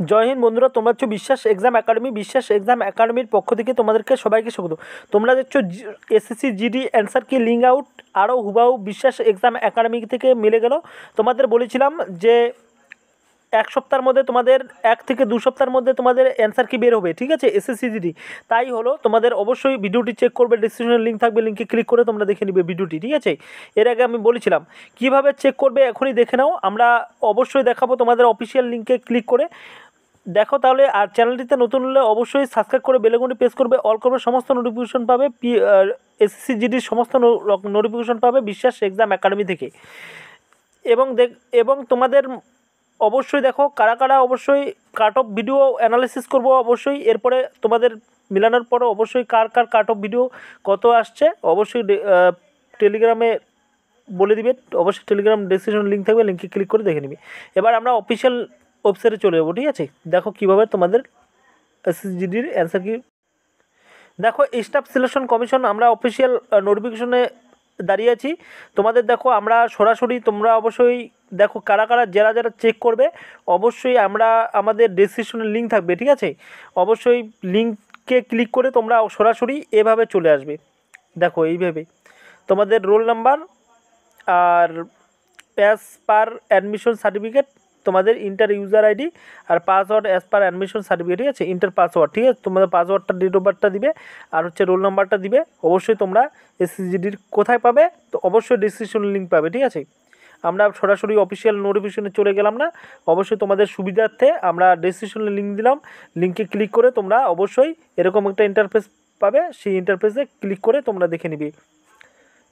জয় হিন্দ বন্ধুরা, তোমরা হচ্ছে বিশ্বাস এক্সাম একাডেমি। বিশ্বাস এক্সাম একাডেমির পক্ষ থেকে তোমাদেরকে সবাইকে স্বাগত। তোমরা দেখছো এসএসসি জিডি অ্যান্সার কি লিঙ্ক আউট আরও হুবাহু বিশ্বাস এক্সাম একাডেমি থেকে মিলে গেল। তোমাদের বলেছিলাম যে এক সপ্তাহের মধ্যে তোমাদের 1 থেকে 2 সপ্তাহের মধ্যে তোমাদের অ্যান্সার কি বের হবে, ঠিক আছে, এসএসসি জিডি। তাই হলো, তোমাদের অবশ্যই ভিডিওটি চেক করবে, ডিসক্রিপশনে লিঙ্ক থাকবে, লিঙ্কে ক্লিক করে তোমরা দেখে নিবে ভিডিওটি, ঠিক আছে। এর আগে আমি বলেছিলাম কিভাবে চেক করবে, এখনই দেখে নাও। আমরা অবশ্যই দেখাবো তোমাদের অফিসিয়াল লিঙ্কে ক্লিক করে দেখো তাহলে। আর চ্যানেলটিতে নতুন হলে অবশ্যই সাবস্ক্রাইব করে বেলআইকনটি প্রেস করবে, অল করবে, সমস্ত নোটিফিকেশন পাবে। এসএসসি জিডির সমস্ত নোটিফিকেশন পাবে বিশ্বাস এক্সাম একাডেমি থেকে। এবং তোমাদের অবশ্যই দেখো কারা কারা অবশ্যই কাট অফ ভিডিও অ্যানালিসিস করব অবশ্যই। এরপরে তোমাদের মিলানোর পরে অবশ্যই কার কার কাট অফ ভিডিও কত আসছে অবশ্যই টেলিগ্রামে বলে দিবে। অবশ্যই টেলিগ্রাম ডেসক্রিপশন লিঙ্ক থাকবে, লিঙ্কে ক্লিক করে দেখে নিবি। এবার আমরা অফিসিয়াল ওয়েবসাইটে চলে যাবো, ঠিক আছে। দেখো কীভাবে তোমাদের এসএসজিডির অ্যান্সার কি। দেখো স্টাফ সিলেকশন কমিশন, আমরা অফিসিয়াল নোটিফিকেশনে দাঁড়িয়ে আছি। তোমাদের দেখো আমরা সরাসরি, তোমরা অবশ্যই দেখো কারা কারা যারা যারা চেক করবে অবশ্যই আমরা আমাদের ডেসক্রিপশনের লিঙ্ক থাকবে, ঠিক আছে। অবশ্যই লিঙ্কে ক্লিক করে তোমরা সরাসরি এভাবে চলে আসবে। দেখো এইভাবে তোমাদের রোল নাম্বার আর অ্যাজ পার অ্যাডমিশন সার্টিফিকেট, তোমাদের ইন্টার ইউজার আইডি আর password as per admission certificate, ঠিক আছে, ইন্টার পাসওয়ার্ড, ঠিক আছে। তোমাদের পাসওয়ার্ডটা ডেট অফ বার্থটা দিবে আর হচ্ছে রোল নাম্বারটা দিবে। অবশ্যই তোমরা এসএসজিডির কোথায় পাবে, তো অবশ্যই ডিসক্রিপশনের লিঙ্ক পাবে, ঠিক আছে। আমরা সরাসরি অফিসিয়াল নোটিফিকেশনে চলে গেলাম না, অবশ্যই তোমাদের সুবিধার্থে আমরা ডিসক্রিপশনে লিঙ্ক দিলাম। লিঙ্কে ক্লিক করে তোমরা অবশ্যই এরকম একটা ইন্টারফেস পাবে, সেই ইন্টারফেসে ক্লিক করে তোমরা দেখে নিবে,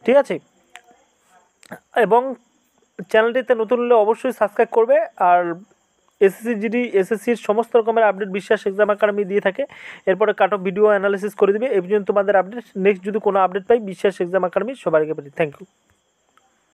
ঠিক আছে। এবং চ্যানেলটিতে নতুন হলে অবশ্যই সাবস্ক্রাইব করবে। আর এসএসসি জিডি এসএসসির সমস্ত রকমের আপডেট বিশ্বাস এক্সাম একাডেমি দিয়ে থাকে। এরপরে কাট অফ ভিডিও অ্যানালিসিস করে দিবে। এই পর্যন্ত তোমাদের আপডেট। নেক্সট যদি কোনো আপডেট পাই বিশ্বাস এক্সাম একাডেমি সবার আগে পাই। Thank you.